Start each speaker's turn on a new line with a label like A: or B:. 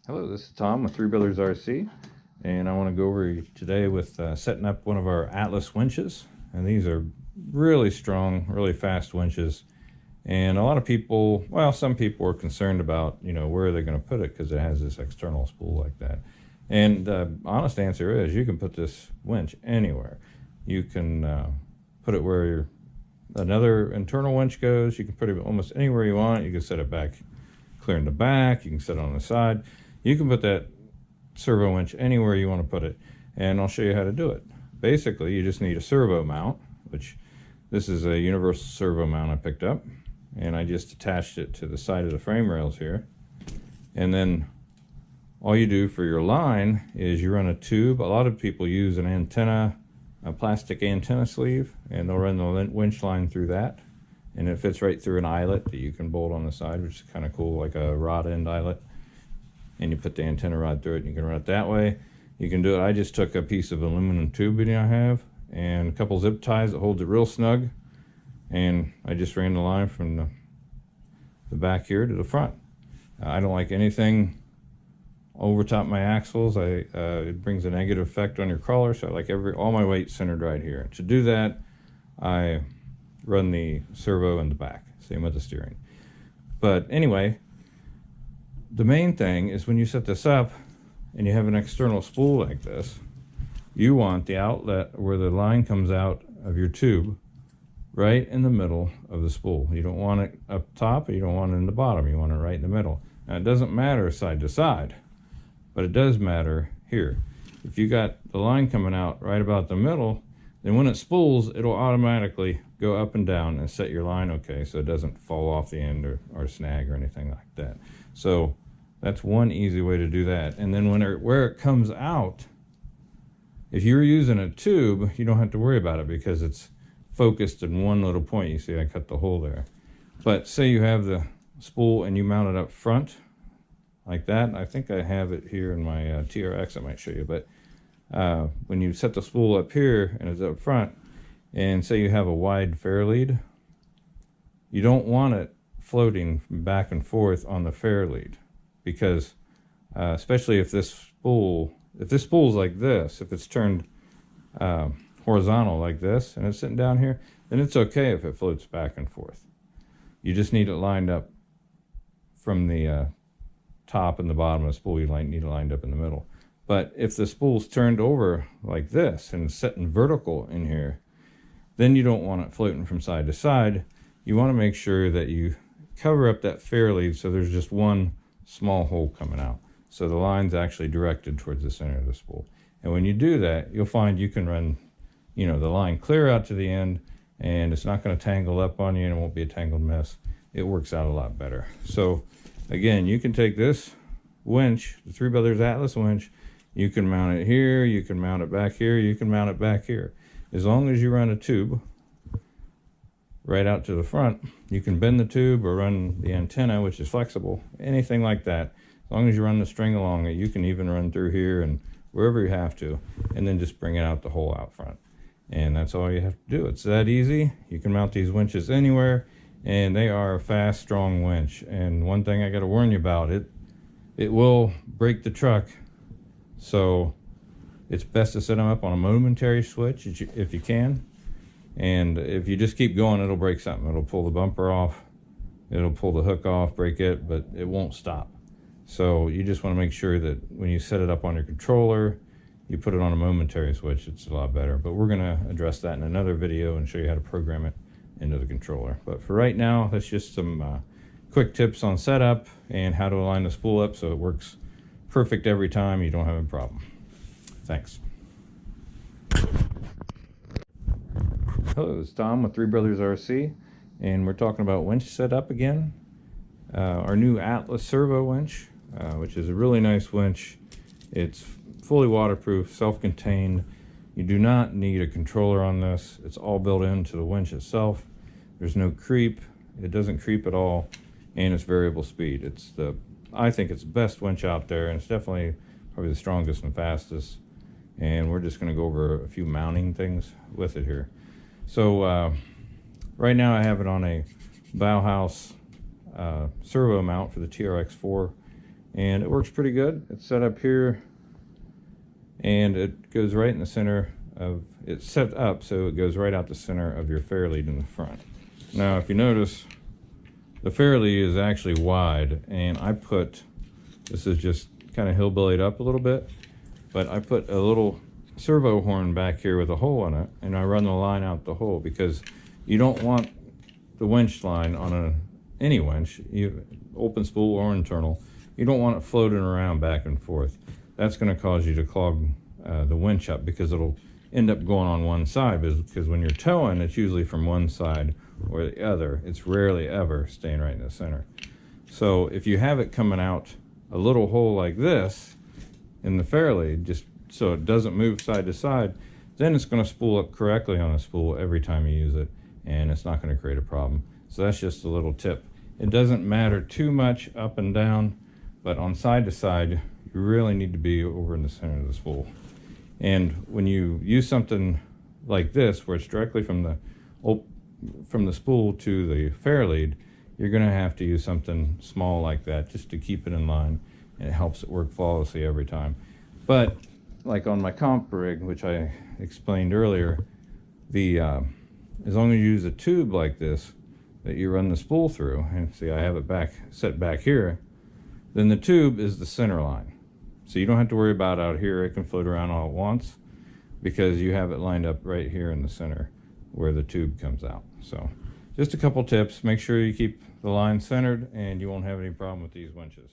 A: Hello, this is Tom with Three Brothers RC, and I want to go over today with setting up one of our Atlas winches. And these are really strong, really fast winches. And a lot of people, well, some people are concerned about, where they're going to put it because it has this external spool like that. And the honest answer is you can put this winch anywhere. You can put it where another internal winch goes. You can put it almost anywhere you want. You can set it back clear in the back. You can set it on the side. You can put that servo winch anywhere you want to put it, and I'll show you how to do it. Basically, you just need a servo mount, which this is a universal servo mount I picked up, and I just attached it to the side of the frame rails here. And then all you do for your line is you run a tube. A lot of people use an antenna, a plastic antenna sleeve, and they'll run the winch line through that, and it fits right through an eyelet that you can bolt on the side, which is kind of cool, like a rod end eyelet. And you put the antenna rod through it, and you can run it that way. You can do it. I just took a piece of aluminum tubing I have and a couple zip ties that holds it real snug, and I just ran the line from the back here to the front. I don't like anything over top my axles. It brings a negative effect on your crawler, so I like all my weight centered right here. To do that, I run the servo in the back, same with the steering. But anyway, the main thing is when you set this up and you have an external spool like this, you want the outlet where the line comes out of your tube right in the middle of the spool. You don't want it up top, or you don't want it in the bottom. You want it right in the middle. Now, it doesn't matter side to side, but it does matter here. If you got the line coming out right about the middle, then when it spools, it'll automatically go up and down and set your line okay, so it doesn't fall off the end or snag or anything like that. So that's one easy way to do that. And then where it comes out, if you're using a tube, you don't have to worry about it because it's focused in one little point. You see I cut the hole there. But say you have the spool and you mount it up front like that. I think I have it here in my TRX. I might show you. But when you set the spool up here and it's up front, and say you have a wide fair lead, you don't want it floating back and forth on the fair lead, because especially if this spool's like this, if it's turned horizontal like this and it's sitting down here, then it's okay if it floats back and forth. You just need it lined up from the top and the bottom of the spool. You need it lined up in the middle. But if the spool's turned over like this and setting vertical in here, then you don't want it floating from side to side. You want to make sure that you cover up that fair lead so there's just one small hole coming out, so the line's actually directed towards the center of the spool. And when you do that, you'll find you can run the line clear out to the end, and it's not going to tangle up on you, and it won't be a tangled mess. It works out a lot better. So again, you can take this winch, the Three Brothers Atlas winch, you can mount it here, you can mount it back here, you can mount it back here. As long as you run a tube right out to the front, you can bend the tube or run the antenna, which is flexible, anything like that. As long as you run the string along it, you can even run through here and wherever you have to, and then just bring it out the hole out front. And that's all you have to do. It's that easy. You can mount these winches anywhere, and they are a fast, strong winch. And one thing I got to warn you about, it will break the truck, so it's best to set them up on a momentary switch if you can. And if you just keep going, it'll break something. It'll pull the bumper off, it'll pull the hook off, break it, but it won't stop. So you just want to make sure that when you set it up on your controller, you put it on a momentary switch. It's a lot better. But we're going to address that in another video and show you how to program it into the controller. But for right now, that's just some quick tips on setup and how to align the spool up so it works perfect every time. You don't have a problem. Thanks. Hello, it's Tom with Three Brothers RC, and we're talking about winch setup again. Our new Atlas servo winch, which is a really nice winch. It's fully waterproof, self-contained. You do not need a controller on this. It's all built into the winch itself. There's no creep. It doesn't creep at all, and it's variable speed. I think it's the best winch out there, and it's definitely probably the strongest and fastest. And we're just going to go over a few mounting things with it here. So right now I have it on a Bauhaus servo mount for the TRX4, and it works pretty good. It's set up here, and it goes right in the center of, it's set up so it goes right out the center of your fair lead in the front. Now if you notice, the fair lead is actually wide, and I put, this is just kind of hillbillied up a little bit, but I put a little servo horn back here with a hole in it, and I run the line out the hole, because you don't want the winch line on any winch, open spool or internal, you don't want it floating around back and forth. That's going to cause you to clog the winch up, because it'll end up going on one side, because when you're towing, it's usually from one side or the other. It's rarely ever staying right in the center. So if you have it coming out a little hole like this in the fair lead, just so it doesn't move side to side, then it's going to spool up correctly on the spool every time you use it, and it's not going to create a problem. So that's just a little tip. It doesn't matter too much up and down, but on side to side, you really need to be over in the center of the spool. And when you use something like this, where it's directly from the spool to the fair lead, you're going to have to use something small like that just to keep it in line, and it helps it work flawlessly every time. But like on my comp rig, which I explained earlier, as long as you use a tube like this that you run the spool through, and see I have it set back here, then the tube is the center line. So you don't have to worry about out here, it can float around all at once, because you have it lined up right here in the center where the tube comes out. So just a couple tips. Make sure you keep the line centered, and you won't have any problem with these winches.